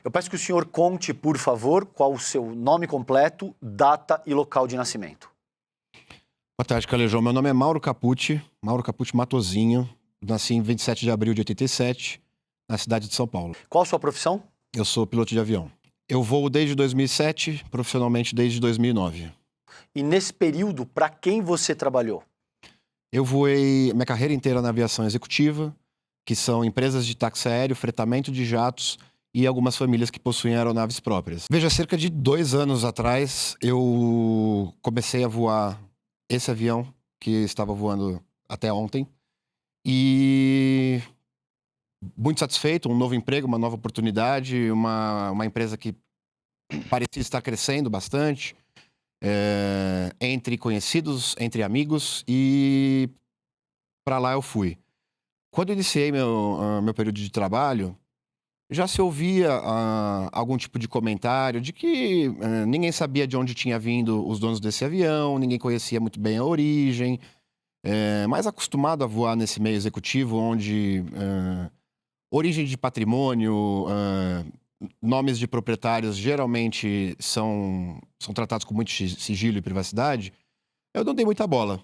Eu peço que o senhor conte, por favor, qual o seu nome completo, data e local de nascimento. Boa tarde, Calejão. Meu nome é Mauro Capucci Matozinho. Nasci em 27 de abril de 87, na cidade de São Paulo. Qual a sua profissão? Eu sou piloto de avião. Eu voo desde 2007, profissionalmente desde 2009. E nesse período, para quem você trabalhou? Eu voei minha carreira inteira na aviação executiva, que são empresas de táxi aéreo, fretamento de jatos e algumas famílias que possuem aeronaves próprias. Veja, cerca de 2 anos atrás, eu comecei a voar esse avião que estava voando até ontem. E muito satisfeito, um novo emprego, uma nova oportunidade, uma empresa que parecia estar crescendo bastante, entre conhecidos, entre amigos, e para lá eu fui. Quando eu iniciei meu período de trabalho, já se ouvia algum tipo de comentário de que ninguém sabia de onde tinha vindo os donos desse avião, ninguém conhecia muito bem a origem. Mais acostumado a voar nesse meio executivo, onde origem de patrimônio, nomes de proprietários geralmente são tratados com muito sigilo e privacidade, eu não dei muita bola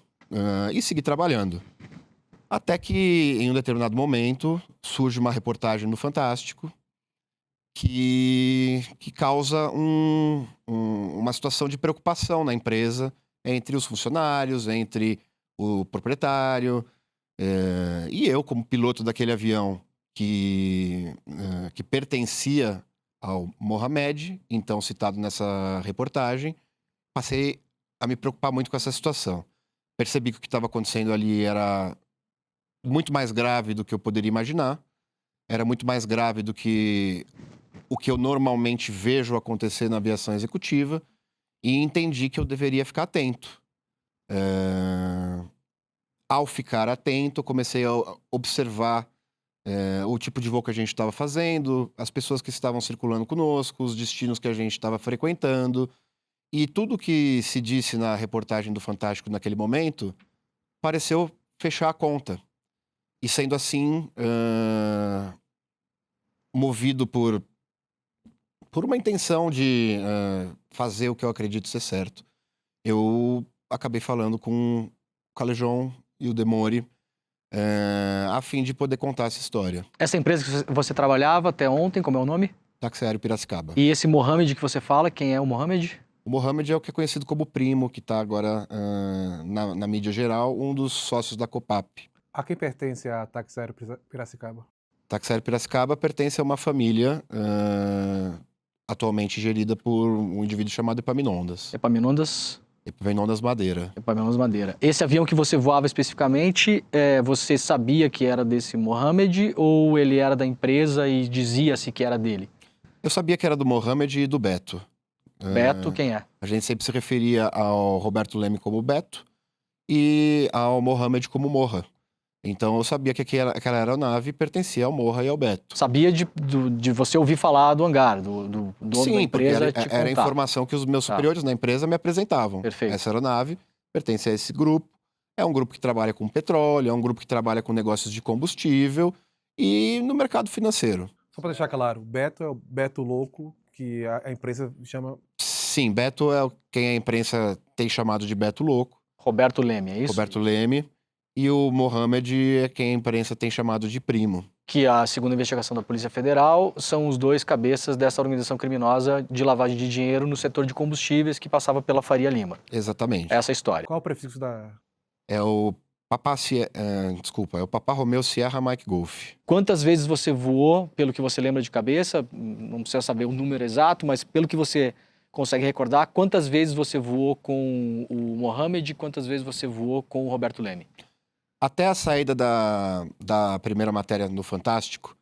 e segui trabalhando. Até que, em um determinado momento, surge uma reportagem no Fantástico que causa uma situação de preocupação na empresa, entre os funcionários, entre o proprietário, e eu, como piloto daquele avião que pertencia ao Mohamed, então citado nessa reportagem, passei a me preocupar muito com essa situação. Percebi que o que estava acontecendo ali era muito mais grave do que eu poderia imaginar, era muito mais grave do que o que eu normalmente vejo acontecer na aviação executiva, e entendi que eu deveria ficar atento. Ao ficar atento, eu comecei a observar o tipo de voo que a gente estava fazendo, as pessoas que estavam circulando conosco, os destinos que a gente estava frequentando. E tudo que se disse na reportagem do Fantástico naquele momento pareceu fechar a conta. E sendo assim, movido por uma intenção de fazer o que eu acredito ser certo, eu acabei falando com o Calejão e o Demore a fim de poder contar essa história. Essa empresa que você trabalhava até ontem, como é o nome? Táxi Aéreo Piracicaba. E esse Mohamed que você fala, quem é o Mohamed? O Mohamed é o que é conhecido como Primo, que está agora na mídia geral, um dos sócios da Copap. A quem pertence a Táxi Aéreo Piracicaba? Táxi Aéreo Piracicaba pertence a uma família atualmente gerida por um indivíduo chamado Epaminondas. Epaminondas Madeira. Epaminondas Madeira. Esse avião que você voava especificamente, você sabia que era desse Mohamed ou ele era da empresa e dizia-se que era dele? Eu sabia que era do Mohamed e do Beto. Beto, quem é? A gente sempre se referia ao Roberto Leme como Beto e ao Mohamed como Morra. Então eu sabia que aquela aeronave pertencia ao Morra e ao Beto. Sabia de você ouvir falar do hangar, do dono da empresa. Sim, porque era a informação que os meus superiores na empresa me apresentavam. Perfeito. Essa aeronave pertence a esse grupo. É um grupo que trabalha com petróleo, é um grupo que trabalha com negócios de combustível e no mercado financeiro. Só para deixar claro, Beto é o Beto Louco, que a empresa chama... Sim, Beto é quem a imprensa tem chamado de Beto Louco. Roberto Leme, é isso? Roberto Leme. E o Mohamed é quem a imprensa tem chamado de Primo. Que a segunda investigação da Polícia Federal são os dois cabeças dessa organização criminosa de lavagem de dinheiro no setor de combustíveis que passava pela Faria Lima. Exatamente. Essa é a história. Qual é o prefixo da... É o Papa Romeo Sierra Mike Golf. Quantas vezes você voou, pelo que você lembra de cabeça, não precisa saber o número exato, mas pelo que você consegue recordar, quantas vezes você voou com o Mohamed e quantas vezes você voou com o Roberto Leme? Até a saída da primeira matéria no Fantástico,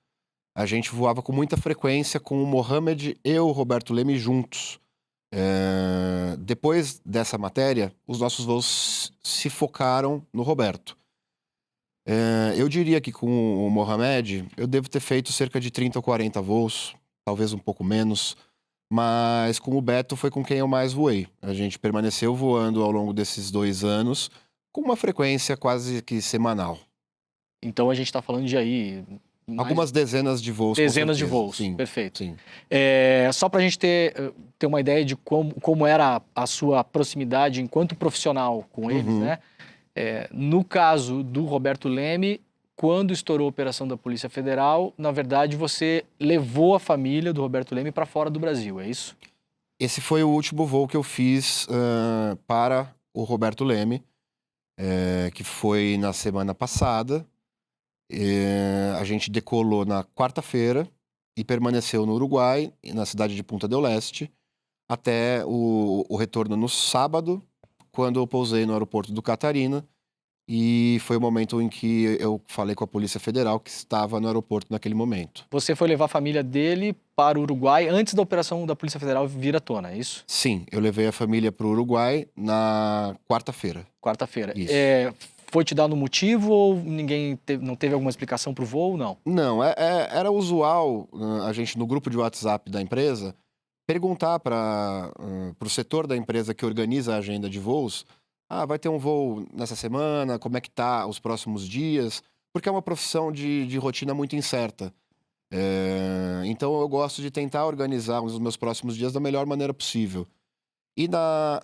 a gente voava com muita frequência com o Mohamed e o Roberto Leme juntos. Depois dessa matéria, os nossos voos se focaram no Roberto. Eu diria que com o Mohamed, eu devo ter feito cerca de 30 ou 40 voos, talvez um pouco menos, mas com o Beto foi com quem eu mais voei. A gente permaneceu voando ao longo desses 2 anos, com uma frequência quase que semanal. Então a gente está falando de aí Algumas dezenas de voos, com dezenas de certeza. voos. Sim, Perfeito. sim. Só para a gente ter uma ideia de como era a sua proximidade enquanto profissional com eles, Uhum. né? No caso do Roberto Leme, quando estourou a operação da Polícia Federal, na verdade você levou a família do Roberto Leme para fora do Brasil, é isso? Esse foi o último voo que eu fiz para o Roberto Leme, que foi na semana passada. A gente decolou na quarta-feira e permaneceu no Uruguai, na cidade de Punta del Este, até o retorno no sábado, quando eu pousei no aeroporto do Catarina. E foi o momento em que eu falei com a Polícia Federal, que estava no aeroporto naquele momento. Você foi levar a família dele para o Uruguai antes da operação da Polícia Federal vir à tona, é isso? Sim, eu levei a família para o Uruguai na quarta-feira. Quarta-feira. Isso. Foi te dado um motivo ou não teve alguma explicação para o voo? Não. Não, era usual a gente, no grupo de WhatsApp da empresa, perguntar para o setor da empresa que organiza a agenda de voos: vai ter um voo nessa semana, como é que tá os próximos dias? Porque é uma profissão de rotina muito incerta. Então eu gosto de tentar organizar os meus próximos dias da melhor maneira possível. E na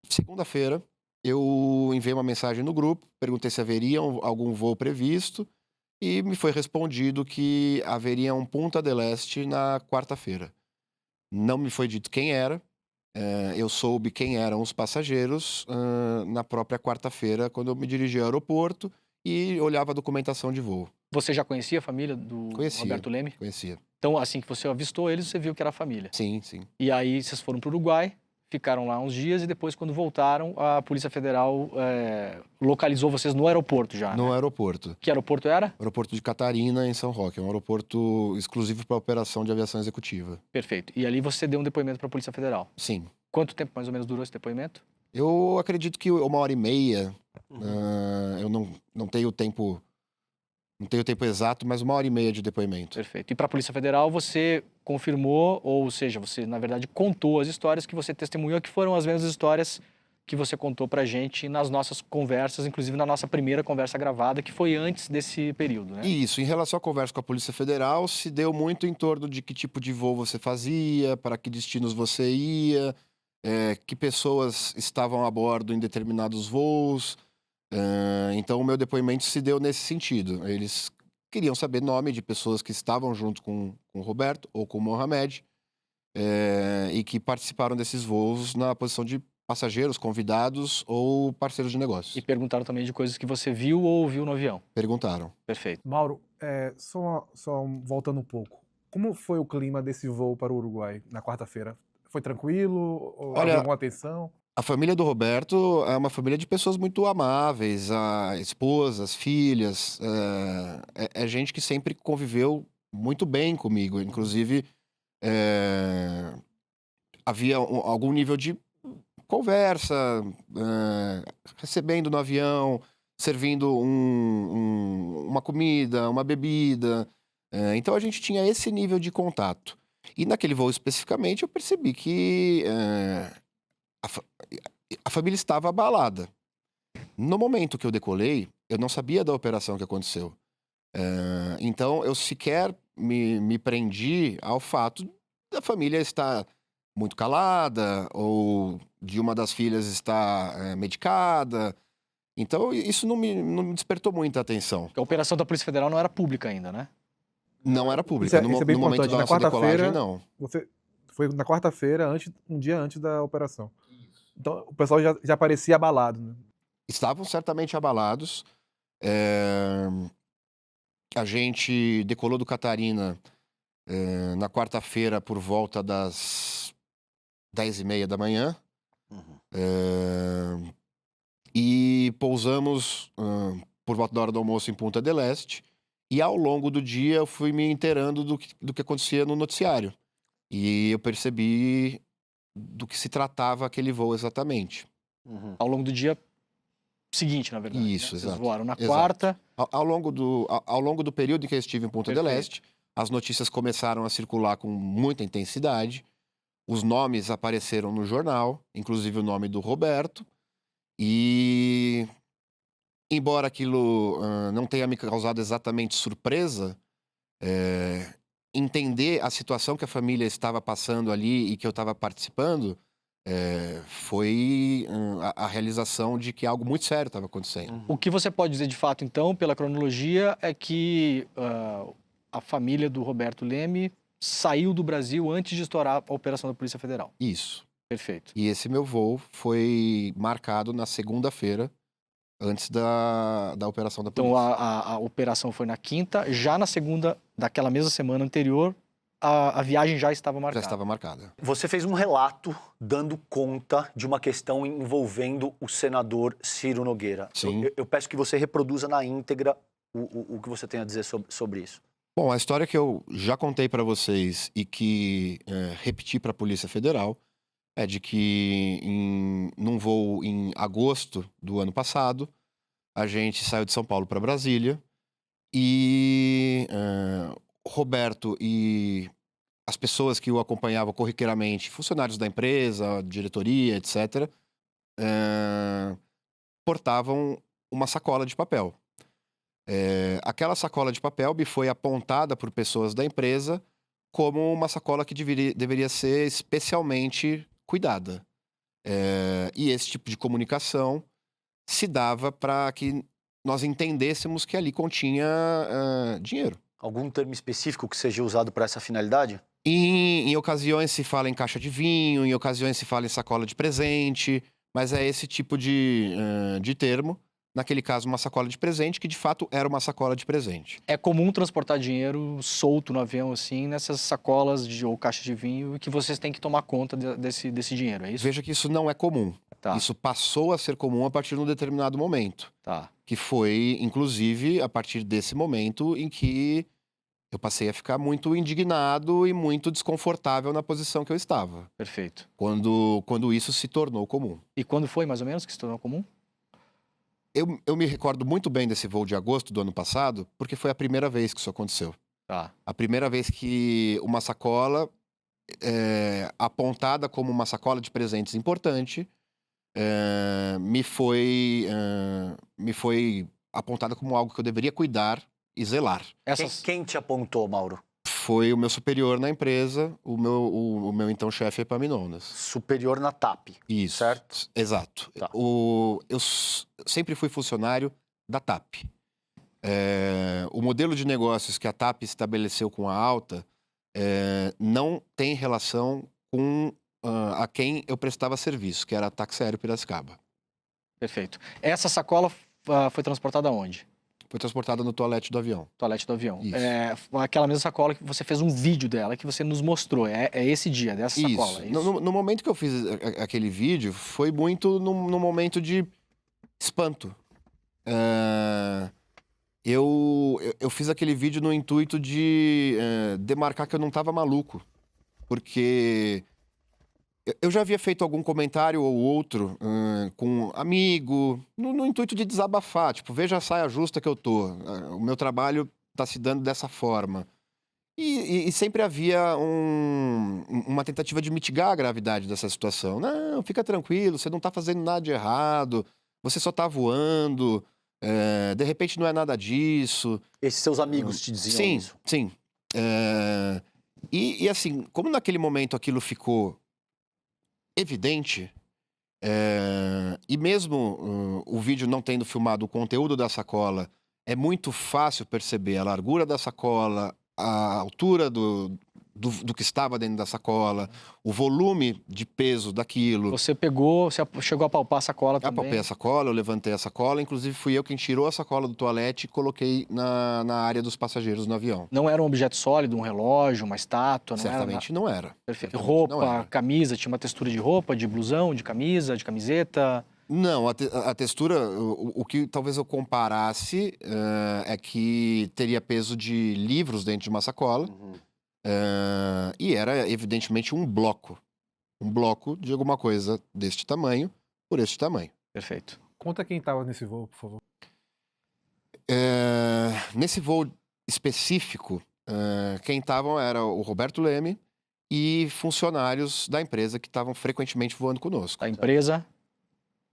segunda-feira, eu enviei uma mensagem no grupo, perguntei se haveria algum voo previsto, e me foi respondido que haveria um Punta del Este na quarta-feira. Não me foi dito quem era, eu soube quem eram os passageiros na própria quarta-feira, quando eu me dirigi ao aeroporto e olhava a documentação de voo. Você já conhecia a família do Conhecia. Roberto Leme? Conhecia. Então, assim que você avistou eles, você viu que era a família. Sim, sim. E aí vocês foram para o Uruguai, ficaram lá uns dias e depois, quando voltaram, a Polícia Federal localizou vocês no aeroporto já, No né? aeroporto. Que aeroporto era? Aeroporto de Catarina, em São Roque. É um aeroporto exclusivo para operação de aviação executiva. Perfeito. E ali você deu um depoimento para a Polícia Federal. Sim. Quanto tempo mais ou menos durou esse depoimento? Eu acredito que 1h30. Eu não tenho tempo. Não tenho o tempo exato, mas 1h30 de depoimento. Perfeito. E para a Polícia Federal você confirmou, ou seja, você na verdade contou as histórias que você testemunhou, que foram as mesmas histórias que você contou pra gente nas nossas conversas, inclusive na nossa primeira conversa gravada, que foi antes desse período, né? Isso, em relação à conversa com a Polícia Federal, se deu muito em torno de que tipo de voo você fazia, para que destinos você ia, que pessoas estavam a bordo em determinados voos. Então, o meu depoimento se deu nesse sentido. Eles queriam saber nome de pessoas que estavam junto com o Roberto ou com o Mohamed e que participaram desses voos na posição de passageiros, convidados ou parceiros de negócios. E perguntaram também de coisas que você viu ou ouviu no avião. Perguntaram. Perfeito. Mauro, só voltando um pouco. Como foi o clima desse voo para o Uruguai na quarta-feira? Foi tranquilo? Ou havia alguma tensão? A família do Roberto é uma família de pessoas muito amáveis, esposas, filhas. É gente que sempre conviveu muito bem comigo. Inclusive, havia algum nível de conversa, recebendo no avião, servindo uma comida, uma bebida. Então a gente tinha esse nível de contato. E naquele voo especificamente eu percebi que a família estava abalada. No momento que eu decolei, eu não sabia da operação que aconteceu. Então eu sequer me prendi ao fato da família estar muito calada ou de uma das filhas estar medicada. Então isso não me despertou muita atenção. A operação da Polícia Federal não era pública ainda, né? Não era pública. Isso é bem No momento importante. da Na nossa decolagem, quarta-feira, não. Você foi na quarta-feira, um dia antes da operação. Então o pessoal já parecia abalado, né? Estavam certamente abalados. A gente decolou do Catarina na quarta-feira por volta das 10h30 da manhã. E pousamos por volta da hora do almoço em Punta del Este. E ao longo do dia eu fui me inteirando do que acontecia no noticiário. E eu percebi do que se tratava aquele voo exatamente. Ao longo do dia seguinte, na verdade. Isso, né? Vocês exato. voaram na Exato. quarta. Ao longo do período em que eu estive em Punta del Perfeito. Este, as notícias começaram a circular com muita intensidade. Os nomes apareceram no jornal, inclusive o nome do Roberto. E, embora aquilo não tenha me causado exatamente surpresa, Entender a situação que a família estava passando ali e que eu estava participando foi a realização de que algo muito sério estava acontecendo. O que você pode dizer de fato, então, pela cronologia, é que a família do Roberto Leme saiu do Brasil antes de estourar a operação da Polícia Federal. Isso. Perfeito. E esse meu voo foi marcado na segunda-feira, antes da operação da polícia. Então a operação foi na quinta, já na segunda, daquela mesma semana anterior, a viagem já estava Já marcada. estava marcada. Você fez um relato dando conta de uma questão envolvendo o senador Ciro Nogueira. Sim. Eu peço que você reproduza na íntegra o que você tem a dizer sobre isso. Bom, a história que eu já contei para vocês e que repeti para a Polícia Federal é de que num voo em agosto do ano passado, a gente saiu de São Paulo para Brasília e Roberto e as pessoas que o acompanhavam corriqueiramente, funcionários da empresa, diretoria, etc., portavam uma sacola de papel. Aquela sacola de papel me foi apontada por pessoas da empresa como uma sacola que deveria ser especialmente cuidada. E esse tipo de comunicação se dava para que nós entendêssemos que ali continha dinheiro. Algum termo específico que seja usado para essa finalidade? Em ocasiões se fala em caixa de vinho, em ocasiões se fala em sacola de presente, mas é esse tipo de termo. Naquele caso, uma sacola de presente, que de fato era uma sacola de presente. É comum transportar dinheiro solto no avião, assim, nessas sacolas ou caixas de vinho, e que vocês têm que tomar conta desse dinheiro, é isso? Veja que isso não é comum. Tá. Isso passou a ser comum a partir de um determinado momento. Tá. Que foi, inclusive, a partir desse momento em que eu passei a ficar muito indignado e muito desconfortável na posição que eu estava. Perfeito. Quando isso se tornou comum. E quando foi, mais ou menos, que se tornou comum? Eu me recordo muito bem desse voo de agosto do ano passado, porque foi a primeira vez que isso aconteceu. Tá. A primeira vez que uma sacola, apontada como uma sacola de presentes importante, me foi apontada como algo que eu deveria cuidar e zelar. Quem te apontou, Mauro? Foi o meu superior na empresa, o meu então chefe Epaminondas. Superior na TAP. Isso. Certo? Exato. Tá. Eu sempre fui funcionário da TAP. O modelo de negócios que a TAP estabeleceu com a Alta não tem relação com a quem eu prestava serviço, que era a Táxi Aéreo Piracicaba. Perfeito. Essa sacola foi transportada aonde? Foi transportada no toalete do avião. Toalete do avião. Isso. Aquela mesma sacola que você fez um vídeo dela, que você nos mostrou. É esse dia, dessa sacola, é isso? No momento que eu fiz aquele vídeo, foi muito no momento de espanto. Eu fiz aquele vídeo no intuito de demarcar que eu não estava maluco. Porque eu já havia feito algum comentário ou outro com um amigo, no intuito de desabafar. Tipo, veja a saia justa que eu tô. O meu trabalho está se dando dessa forma. E sempre havia uma tentativa de mitigar a gravidade dessa situação. Não, fica tranquilo, você não está fazendo nada de errado, você só está voando, de repente não é nada disso. Esses seus amigos te diziam isso? Sim. E assim, como naquele momento aquilo ficou evidente, e mesmo o vídeo não tendo filmado o conteúdo da sacola, é muito fácil perceber a largura da sacola, a altura do que estava dentro da sacola, o volume de peso daquilo. Você chegou a palpar a sacola também? Apalpei a sacola, eu levantei a sacola, inclusive fui eu quem tirou a sacola do toalete e coloquei na área dos passageiros no avião. Não era um objeto sólido, um relógio, uma estátua? Certamente não era. Perfeito. Certamente não Roupa, era. camisa, tinha uma textura de roupa, de blusão, de camisa, de camiseta? Não, a textura, o que talvez eu comparasse é que teria peso de livros dentro de uma sacola. E era, evidentemente, um bloco de alguma coisa deste tamanho, por este tamanho. Perfeito. Conta quem estava nesse voo, por favor. Nesse voo específico, quem estavam era o Roberto Leme e funcionários da empresa que estavam frequentemente voando conosco. A empresa?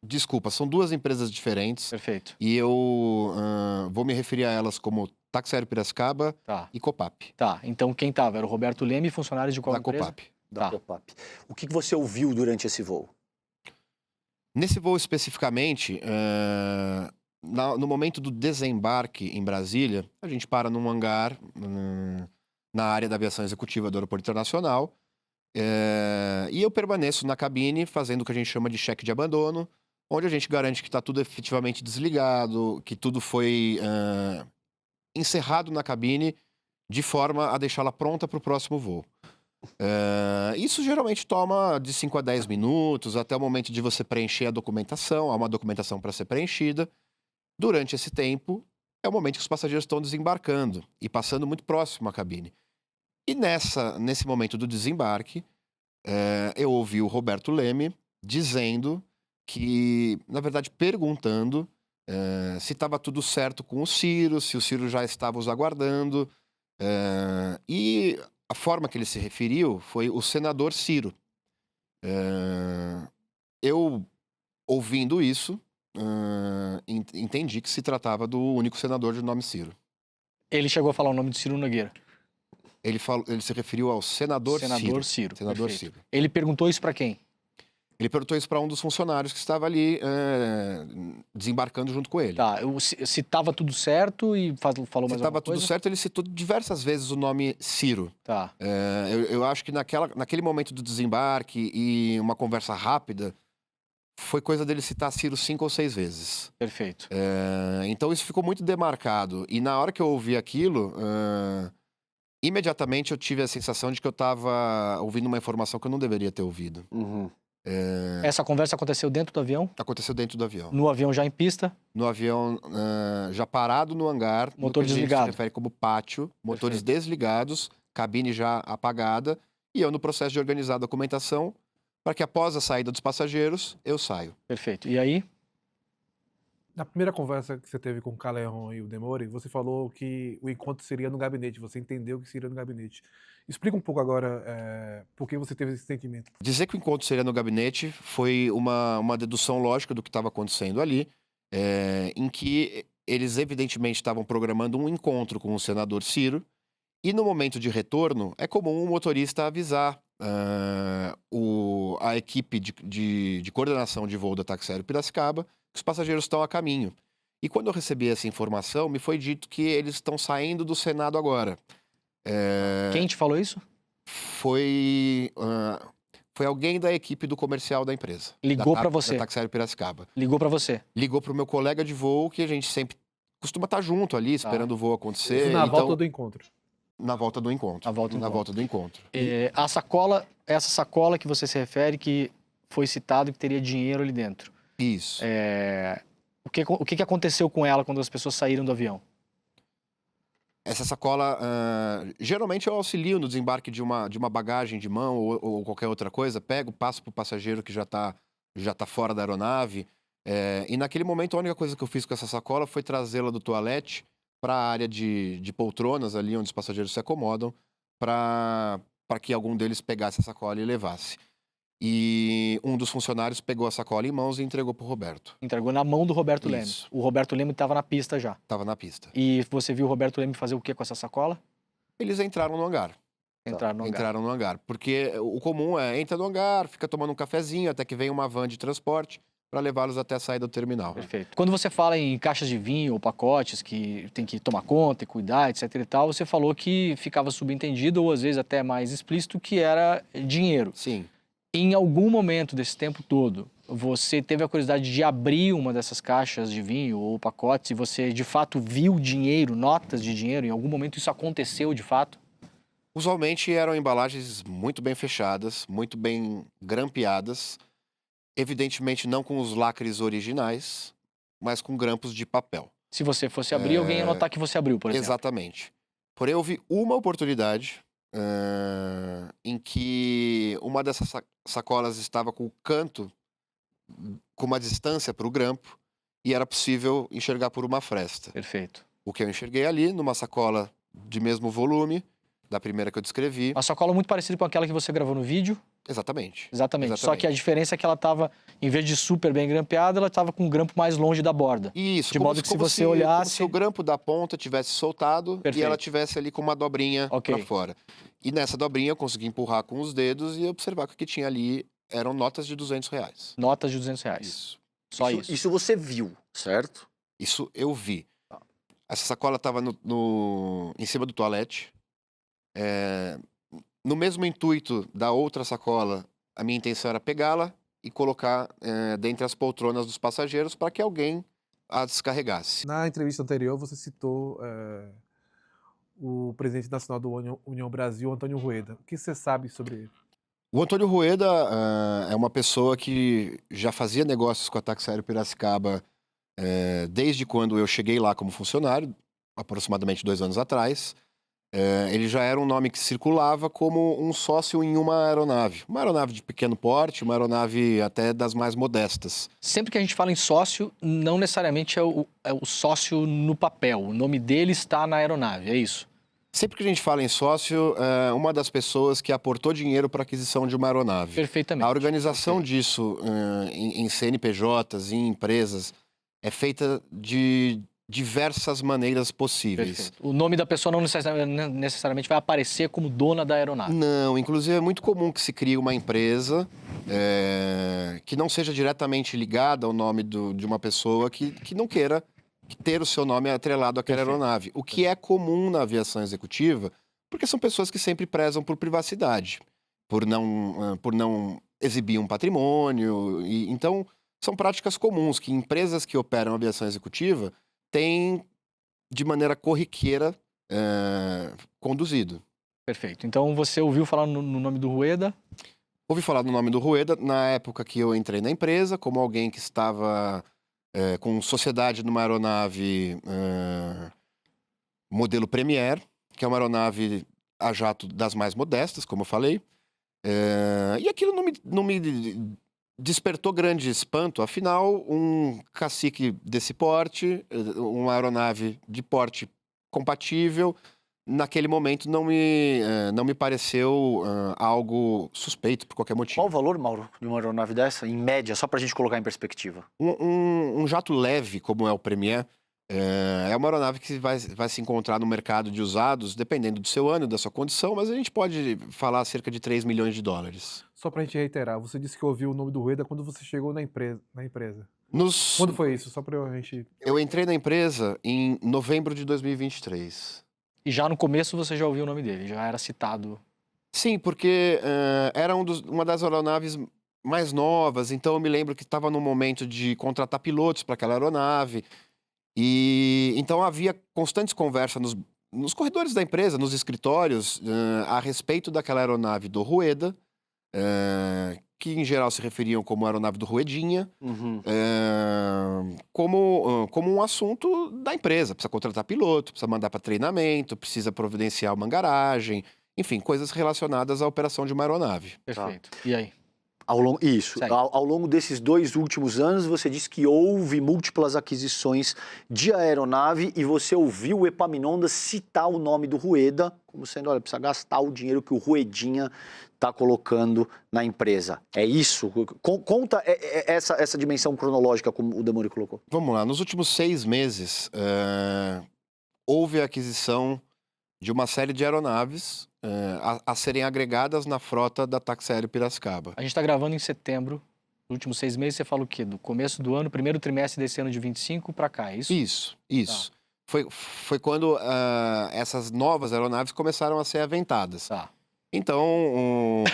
Desculpa, são duas empresas diferentes. Perfeito. E eu vou me referir a elas como Táxi Aéreo Piracicaba Tá, e Copap, tá. Então quem tava? Era o Roberto Leme, funcionários de qual da empresa? Copap. Da Tá. Copap. O que você ouviu durante esse voo? Nesse voo especificamente, no momento do desembarque em Brasília, a gente para num hangar na área da aviação executiva do Aeroporto Internacional, e eu permaneço na cabine fazendo o que a gente chama de cheque de abandono, onde a gente garante que está tudo efetivamente desligado, que tudo foi encerrado na cabine de forma a deixá-la pronta para o próximo voo. Isso geralmente toma de 5 a 10 minutos, até o momento de você preencher a documentação. Há uma documentação para ser preenchida. Durante esse tempo, é o momento que os passageiros estão desembarcando e passando muito próximo à cabine. E nesse momento do desembarque, eu ouvi o Roberto Leme dizendo que, na verdade, perguntando se estava tudo certo com o Ciro, se o Ciro já estava os aguardando. E a forma que ele se referiu foi o senador Ciro. Eu, ouvindo isso, entendi que se tratava do único senador de nome Ciro. Ele chegou a falar o nome de Ciro Nogueira. Ele se referiu ao senador Ciro. Senador Perfeito. Ciro. Ele perguntou isso para quem? Ele perguntou isso para um dos funcionários que estava ali desembarcando junto com ele. Tá, se tava tudo certo e falou Se mais estava alguma tudo coisa? certo, ele citou diversas vezes o nome Ciro. Tá, Eu acho que naquele momento do desembarque e uma conversa rápida, foi coisa dele citar Ciro 5 ou 6 vezes. perfeito. Então isso ficou muito demarcado. E na hora que eu ouvi aquilo, imediatamente eu tive a sensação de que eu estava ouvindo uma informação que eu não deveria ter ouvido. Essa conversa aconteceu dentro do avião? Aconteceu dentro do avião. No avião já em pista? No avião, já parado no hangar, no Motor que a gente desligado. se refere como pátio, motores Perfeito. desligados, cabine já apagada, e eu no processo de organizar a documentação para que após a saída dos passageiros, eu saio. Perfeito. E aí? Na primeira conversa que você teve com o Caleron e o Demore, você falou que o encontro seria no gabinete, você entendeu que seria no gabinete. Explica um pouco agora por que você teve esse sentimento. Dizer que o encontro seria no gabinete foi uma dedução lógica do que estava acontecendo ali, em que eles evidentemente estavam programando um encontro com o senador Ciro, e no momento de retorno, é comum o motorista avisar a equipe de coordenação de voo da Táxi Aéreo Piracicaba que os passageiros estão a caminho. E quando eu recebi essa informação, me foi dito que eles estão saindo do Senado agora. Quem te falou isso? Foi alguém da equipe do comercial da empresa. Ligou pra você? Da Táxi Aéreo Piracicaba. Ligou pra você? Ligou pro meu colega de voo, que a gente sempre costuma estar junto ali, esperando o voo acontecer. Isso na Então, volta do encontro. na volta do encontro. Na volta do Na encontro. volta do encontro. Essa sacola que você se refere que foi citado que teria dinheiro ali dentro. Isso. O que aconteceu com ela quando as pessoas saíram do avião? Essa sacola, geralmente eu auxilio no desembarque de uma bagagem de mão ou qualquer outra coisa, pego, passo pro passageiro que já tá fora da aeronave, e naquele momento a única coisa que eu fiz com essa sacola foi trazê-la do toalete para a área de poltronas ali onde os passageiros se acomodam, para que algum deles pegasse a sacola e levasse. E um dos funcionários pegou a sacola em mãos e entregou pro Roberto. Entregou na mão do Roberto Leme. Isso. O Roberto Leme estava na pista já. Tava na pista. E você viu o Roberto Leme fazer o que com essa sacola? Eles entraram no hangar. Entrar no hangar. Entraram no hangar. Porque o comum entra no hangar, fica tomando um cafezinho, até que vem uma van de transporte para levá-los até a saída do terminal. Perfeito. Quando você fala em caixas de vinho ou pacotes que tem que tomar conta e cuidar, etc e tal, você falou que ficava subentendido ou às vezes até mais explícito que era dinheiro. Sim. Em algum momento desse tempo todo, você teve a curiosidade de abrir uma dessas caixas de vinho ou pacotes e você de fato viu dinheiro, notas de dinheiro? Em algum momento isso aconteceu de fato? Usualmente eram embalagens muito bem fechadas, muito bem grampeadas, evidentemente não com os lacres originais, mas com grampos de papel. Se você fosse abrir, alguém ia notar que você abriu, por exemplo. Exatamente. Porém, houve uma oportunidade em que uma dessas sacolas estava com o canto com uma distância para o grampo e era possível enxergar por uma fresta. Perfeito. O que eu enxerguei ali, numa sacola de mesmo volume, da primeira que eu descrevi. Uma sacola muito parecida com aquela que você gravou no vídeo? Exatamente. Exatamente. Só Exatamente. que a diferença é que ela estava, em vez de super bem grampeada, ela estava com o grampo mais longe da borda. Isso, De modo que se você olhasse... como se o grampo da ponta tivesse soltado e ela Perfeito. tivesse ali com uma dobrinha Ok. para fora. E nessa dobrinha eu consegui empurrar com os dedos e observar que o que tinha ali eram notas de R$ 200. Notas de R$ 200. Isso. Só isso. Isso você viu, certo? Isso eu vi. Essa sacola estava em cima do toalete. No mesmo intuito da outra sacola, a minha intenção era pegá-la e colocar dentre as poltronas dos passageiros para que alguém a descarregasse. Na entrevista anterior, você citou o presidente nacional do União Brasil, Antônio Rueda. O que você sabe sobre ele? O Antônio Rueda é uma pessoa que já fazia negócios com a Táxi Aéreo Piracicaba desde quando eu cheguei lá como funcionário, aproximadamente 2 anos atrás. Ele já era um nome que circulava como um sócio em uma aeronave. Uma aeronave de pequeno porte, uma aeronave até das mais modestas. Sempre que a gente fala em sócio, não necessariamente é o sócio no papel. O nome dele está na aeronave, é isso? Sempre que a gente fala em sócio, uma das pessoas que aportou dinheiro para a aquisição de uma aeronave. Perfeitamente. A organização disso em CNPJs, em empresas, é feita de diversas maneiras possíveis. Perfeito. O nome da pessoa não necessariamente vai aparecer como dona da aeronave. Não, inclusive é muito comum que se crie uma empresa que não seja diretamente ligada ao nome de uma pessoa que não queira ter o seu nome atrelado àquela aeronave. O que é comum na aviação executiva, porque são pessoas que sempre prezam por privacidade, por não exibir um patrimônio. Então, são práticas comuns que empresas que operam aviação executiva têm, de maneira corriqueira, conduzido. Perfeito. Então, você ouviu falar no nome do Rueda? Ouvi falar do nome do Rueda na época que eu entrei na empresa, como alguém que estava com sociedade numa aeronave modelo Premier, que é uma aeronave a jato das mais modestas, como eu falei. E aquilo não me despertou grande espanto. Afinal, um cacique desse porte, uma aeronave de porte compatível, naquele momento não me pareceu algo suspeito por qualquer motivo. Qual o valor, Mauro, de uma aeronave dessa, em média, só para a gente colocar em perspectiva? Um jato leve, como é o Premier, é uma aeronave que vai se encontrar no mercado de usados, dependendo do seu ano, da sua condição, mas a gente pode falar cerca de $3 milhões. Só pra gente reiterar, você disse que ouviu o nome do Rueda quando você chegou na empresa. Quando foi isso? Só pra gente... Eu entrei na empresa em novembro de 2023. E já no começo você já ouviu o nome dele, já era citado. Sim, porque era uma das aeronaves mais novas, então eu me lembro que estava no momento de contratar pilotos para aquela aeronave. E então havia constantes conversas nos corredores da empresa, nos escritórios, a respeito daquela aeronave do Rueda, que em geral se referiam como aeronave do Ruedinha, como um assunto da empresa. Precisa contratar piloto, precisa mandar para treinamento, precisa providenciar uma garagem, enfim, coisas relacionadas à operação de uma aeronave. Perfeito. E aí? Isso. Segue. Ao longo desses 2 últimos anos, você disse que houve múltiplas aquisições de aeronave e você ouviu o Epaminondas citar o nome do Rueda como sendo, olha, precisa gastar o dinheiro que o Ruedinha está colocando na empresa. É isso? Conta essa dimensão cronológica, como o Demori colocou. Vamos lá. Nos últimos 6 meses, houve a aquisição de uma série de aeronaves a serem agregadas na frota da Táxi Aéreo Piracicaba. A gente está gravando em setembro. Nos últimos 6 meses, você fala o quê? Do começo do ano, primeiro trimestre desse ano de 25 para cá, é isso? Isso. Foi quando essas novas aeronaves começaram a ser aventadas. Tá. Então,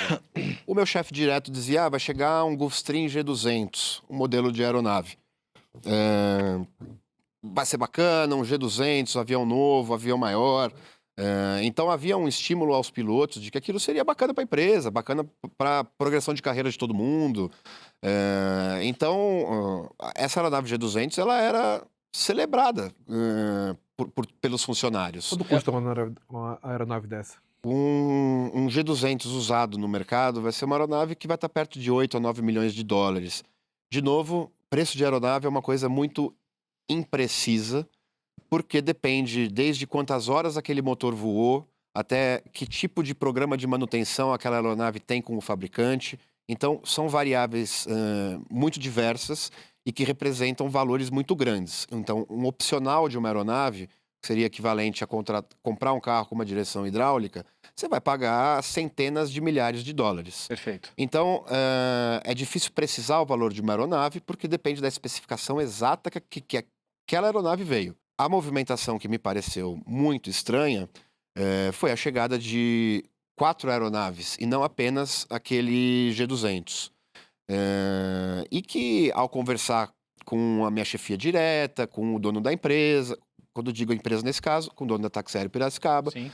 o meu chefe direto dizia, vai chegar um Gulfstream G200, um modelo de aeronave. Vai ser bacana, um G200, avião novo, avião maior. Então havia um estímulo aos pilotos de que aquilo seria bacana para a empresa, bacana para a progressão de carreira de todo mundo. Então, essa aeronave G200 ela era celebrada pelos funcionários. Quanto custa uma aeronave dessa? Um G200 usado no mercado vai ser uma aeronave que vai estar perto de 8 a 9 milhões de dólares. De novo, preço de aeronave é uma coisa muito imprecisa, porque depende desde quantas horas aquele motor voou, até que tipo de programa de manutenção aquela aeronave tem com o fabricante. Então, são variáveis muito diversas e que representam valores muito grandes. Então, um opcional de uma aeronave, que seria equivalente a comprar um carro com uma direção hidráulica, você vai pagar centenas de milhares de dólares. Perfeito. Então, é difícil precisar o valor de uma aeronave, porque depende da especificação exata que aquela aeronave veio. A movimentação que me pareceu muito estranha foi a chegada de 4 aeronaves, e não apenas aquele G200. E que, ao conversar com a minha chefia direta, com o dono da empresa, quando digo empresa nesse caso, com o dono da Táxi Aéreo Piracicaba, Sim.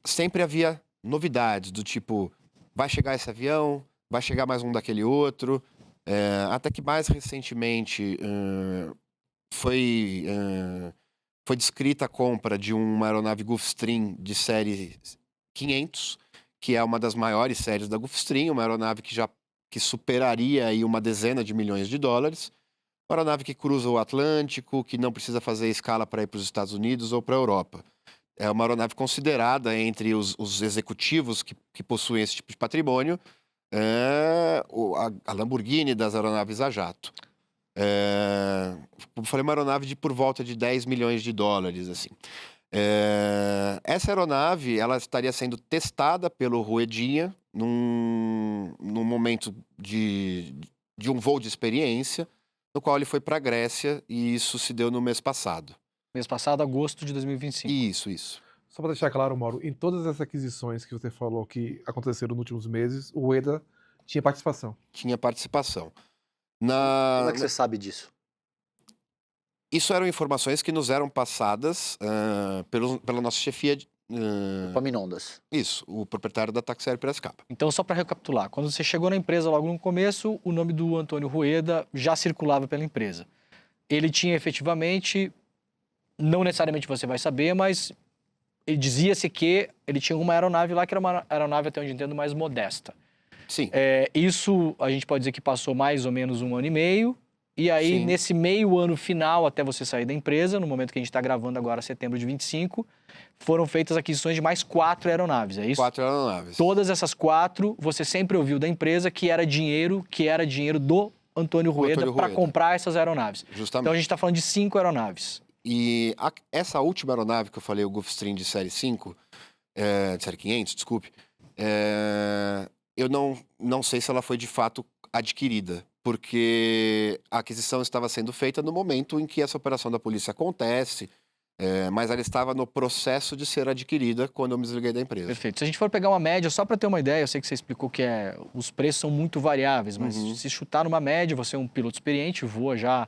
sempre havia novidades do tipo, vai chegar esse avião, vai chegar mais um daquele outro, até que mais recentemente foi descrita a compra de uma aeronave Gulfstream de série 500, que é uma das maiores séries da Gulfstream, uma aeronave que superaria aí uma dezena de milhões de dólares, uma aeronave que cruza o Atlântico, que não precisa fazer escala para ir para os Estados Unidos ou para a Europa. É uma aeronave considerada entre os executivos que possuem esse tipo de patrimônio, a Lamborghini das aeronaves a jato. Como falei, uma aeronave de por volta de 10 milhões de dólares, assim. Essa aeronave, ela estaria sendo testada pelo Ruedinha num momento de um voo de experiência, no qual ele foi para a Grécia, e isso se deu no mês passado. Mês passado, agosto de 2025. Isso. Só para deixar claro, Mauro, em todas essas aquisições que você falou que aconteceram nos últimos meses, o Rueda tinha participação. Tinha participação. Como é que você sabe disso? Isso eram informações que nos eram passadas pela nossa chefia. Epaminondas. Isso, o proprietário da Táxi Aéreo Piracicaba. Então, só para recapitular, quando você chegou na empresa logo no começo, o nome do Antônio Rueda já circulava pela empresa. Ele tinha efetivamente, não necessariamente você vai saber, mas ele dizia-se que ele tinha uma aeronave lá que era uma aeronave, até onde entendo, mais modesta. Sim. Isso a gente pode dizer que passou mais ou menos 1 ano e meio. E aí, Sim. nesse meio ano final, até você sair da empresa, no momento que a gente está gravando agora, setembro de 25, foram feitas aquisições de mais 4 aeronaves, é isso? 4 aeronaves. Todas essas 4, você sempre ouviu da empresa que era dinheiro do Antônio Rueda para comprar essas aeronaves. Justamente. Então a gente está falando de 5 aeronaves. E essa última aeronave que eu falei, o Gulfstream de série 5, de série 500, desculpe, eu não sei se ela foi de fato adquirida, porque a aquisição estava sendo feita no momento em que essa operação da polícia acontece, mas ela estava no processo de ser adquirida quando eu me desliguei da empresa. Perfeito. Se a gente for pegar uma média, só para ter uma ideia, eu sei que você explicou que os preços são muito variáveis, mas se chutar numa média, você é um piloto experiente, voa já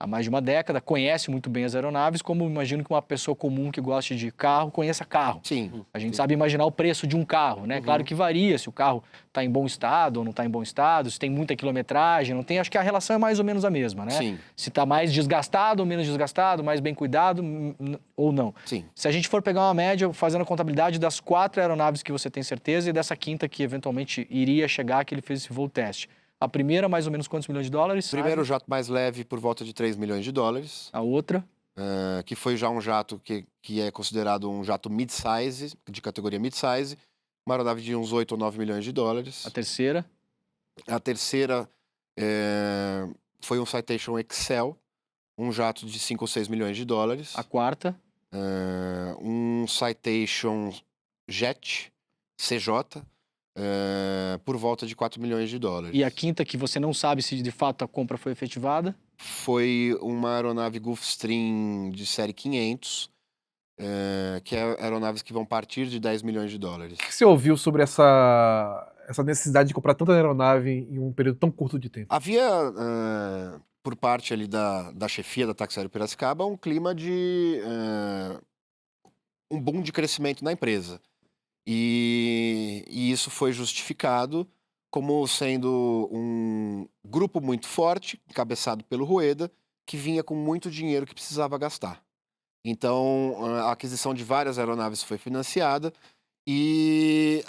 há mais de uma década, conhece muito bem as aeronaves, como imagino que uma pessoa comum que goste de carro conheça carro. Sim. A gente sabe imaginar o preço de um carro, né? Claro que varia se o carro está em bom estado ou não está em bom estado, se tem muita quilometragem, não tem. Acho que a relação é mais ou menos a mesma, né? Sim. Se está mais desgastado ou menos desgastado, mais bem cuidado ou não. Sim. Se a gente for pegar uma média, fazendo a contabilidade das 4 aeronaves que você tem certeza e dessa quinta que eventualmente iria chegar, que ele fez esse voo teste. A primeira, mais ou menos quantos milhões de dólares? Primeiro, o jato mais leve, por volta de 3 milhões de dólares. A outra? Que foi já um jato que é considerado um jato mid-size, de categoria mid-size, uma aeronave de uns 8 ou 9 milhões de dólares. A terceira? A terceira foi um Citation Excel, um jato de 5 ou 6 milhões de dólares. A quarta? Um Citation Jet, CJ, por volta de 4 milhões de dólares. E a quinta, que você não sabe se de fato a compra foi efetivada? Foi uma aeronave Gulfstream de série 500, que é aeronaves que vão partir de 10 milhões de dólares. O que você ouviu sobre essa necessidade de comprar tanta aeronave em um período tão curto de tempo? Havia, por parte ali da chefia da Táxi Aéreo Piracicaba, um clima de um boom de crescimento na empresa. E isso foi justificado como sendo um grupo muito forte, encabeçado pelo Rueda, que vinha com muito dinheiro que precisava gastar. Então, a aquisição de várias aeronaves foi financiada e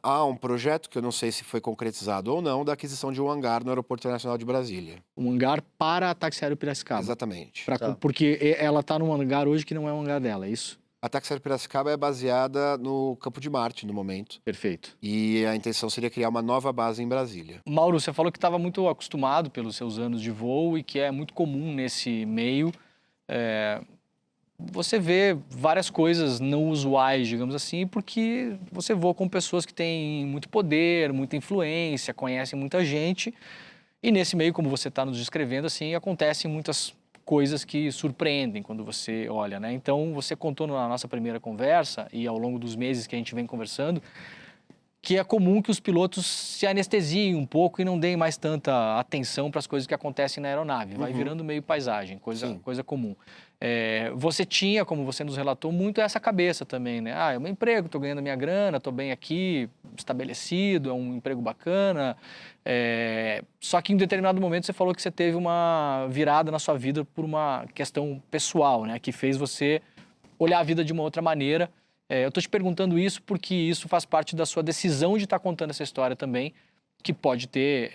há um projeto, que eu não sei se foi concretizado ou não, da aquisição de um hangar no Aeroporto Internacional de Brasília. Um hangar para a Táxi Aéreo Piracicaba? Exatamente. Porque ela está num hangar hoje que não é um hangar dela, é isso? A Taxa Aérea Piracicaba é baseada no Campo de Marte, no momento. Perfeito. E a intenção seria criar uma nova base em Brasília. Mauro, você falou que estava muito acostumado pelos seus anos de voo e que é muito comum nesse meio você vê várias coisas não usuais, digamos assim, porque você voa com pessoas que têm muito poder, muita influência, conhecem muita gente. E nesse meio, como você está nos descrevendo, assim, acontecem muitas coisas que surpreendem quando você olha, né? Então, você contou na nossa primeira conversa e ao longo dos meses que a gente vem conversando, que é comum que os pilotos se anestesiem um pouco e não deem mais tanta atenção para as coisas que acontecem na aeronave. Vai virando meio paisagem, coisa comum. Você tinha, como você nos relatou, muito essa cabeça também, né? Ah, é meu emprego, estou ganhando minha grana, estou bem aqui, estabelecido, é um emprego bacana. Só que em determinado momento você falou que você teve uma virada na sua vida por uma questão pessoal, né? Que fez você olhar a vida de uma outra maneira. Eu estou te perguntando isso porque isso faz parte da sua decisão de estar contando essa história também, que pode ter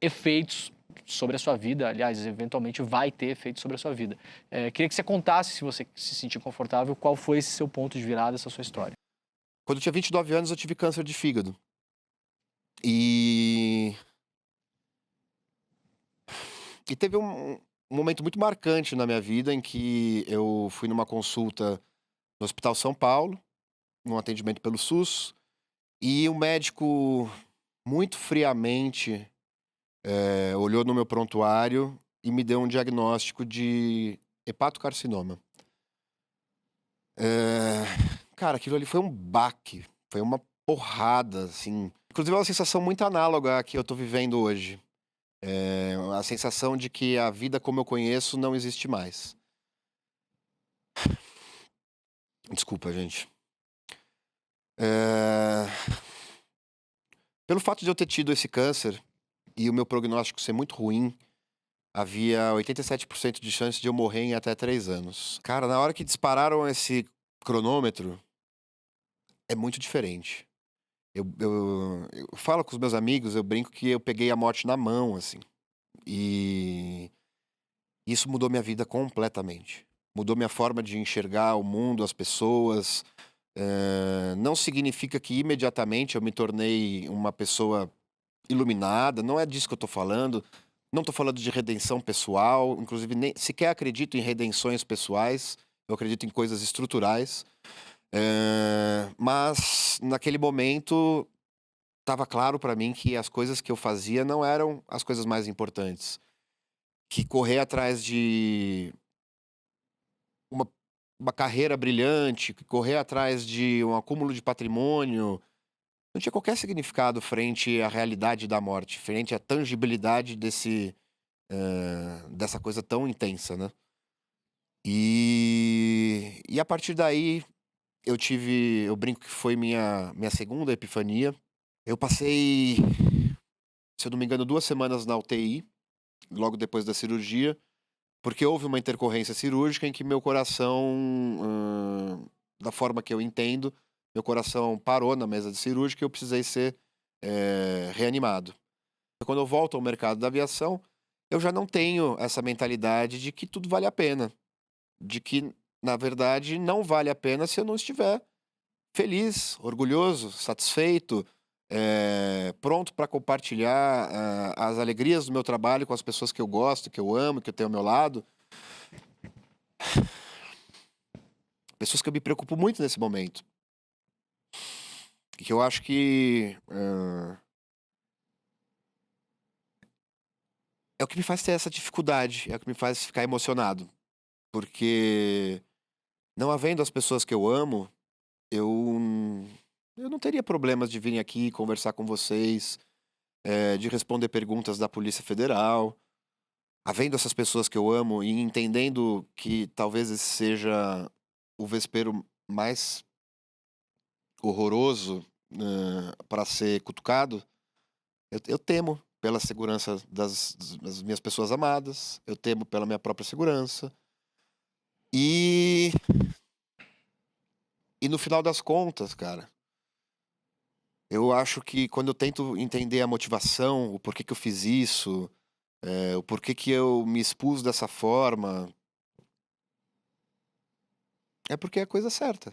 efeitos sobre a sua vida. Aliás, eventualmente vai ter efeitos sobre a sua vida. Queria que você contasse, se você se sentir confortável, qual foi esse seu ponto de virada, essa sua história. Quando eu tinha 29 anos, eu tive câncer de fígado. E teve um momento muito marcante na minha vida em que eu fui numa consulta no Hospital São Paulo, num atendimento pelo SUS, e o médico, muito friamente, olhou no meu prontuário e me deu um diagnóstico de hepatocarcinoma. Cara, aquilo ali foi um baque, foi uma porrada, assim. Inclusive é uma sensação muito análoga à que eu tô vivendo hoje. A sensação de que a vida como eu conheço não existe mais. Desculpa, gente. Pelo fato de eu ter tido esse câncer e o meu prognóstico ser muito ruim, havia 87% de chance de eu morrer em até 3 anos. Cara, na hora que dispararam esse cronômetro, é muito diferente. Eu falo com os meus amigos, eu brinco que eu peguei a morte na mão, assim. E isso mudou minha vida completamente. Mudou minha forma de enxergar o mundo, as pessoas. Não significa que imediatamente eu me tornei uma pessoa iluminada, não é disso que eu tô falando. Não tô falando de redenção pessoal, inclusive nem sequer acredito em redenções pessoais, eu acredito em coisas estruturais. Mas naquele momento estava claro para mim que as coisas que eu fazia não eram as coisas mais importantes. Que correr atrás de uma carreira brilhante, que correr atrás de um acúmulo de patrimônio, não tinha qualquer significado frente à realidade da morte, frente à tangibilidade dessa coisa tão intensa, né? E a partir daí eu brinco que foi minha segunda epifania. Eu passei, se eu não me engano, 2 semanas na UTI, logo depois da cirurgia, porque houve uma intercorrência cirúrgica em que meu coração, da forma que eu entendo, meu coração parou na mesa de cirúrgica e eu precisei ser reanimado. Quando eu volto ao mercado da aviação, eu já não tenho essa mentalidade de que tudo vale a pena. De que, na verdade, não vale a pena se eu não estiver feliz, orgulhoso, satisfeito, pronto para compartilhar as alegrias do meu trabalho com as pessoas que eu gosto, que eu amo, que eu tenho ao meu lado. Pessoas que eu me preocupo muito nesse momento. Que eu acho que é o que me faz ter essa dificuldade, é o que me faz ficar emocionado. Porque não havendo as pessoas que eu amo, eu não teria problemas de vir aqui conversar com vocês, de responder perguntas da Polícia Federal. Havendo essas pessoas que eu amo e entendendo que talvez esse seja o vespeiro mais horroroso para ser cutucado, eu temo pela segurança das minhas pessoas amadas, eu temo pela minha própria segurança. E no final das contas, cara, eu acho que quando eu tento entender a motivação, o porquê que eu fiz isso, o porquê que eu me expus dessa forma, É porque é a coisa certa.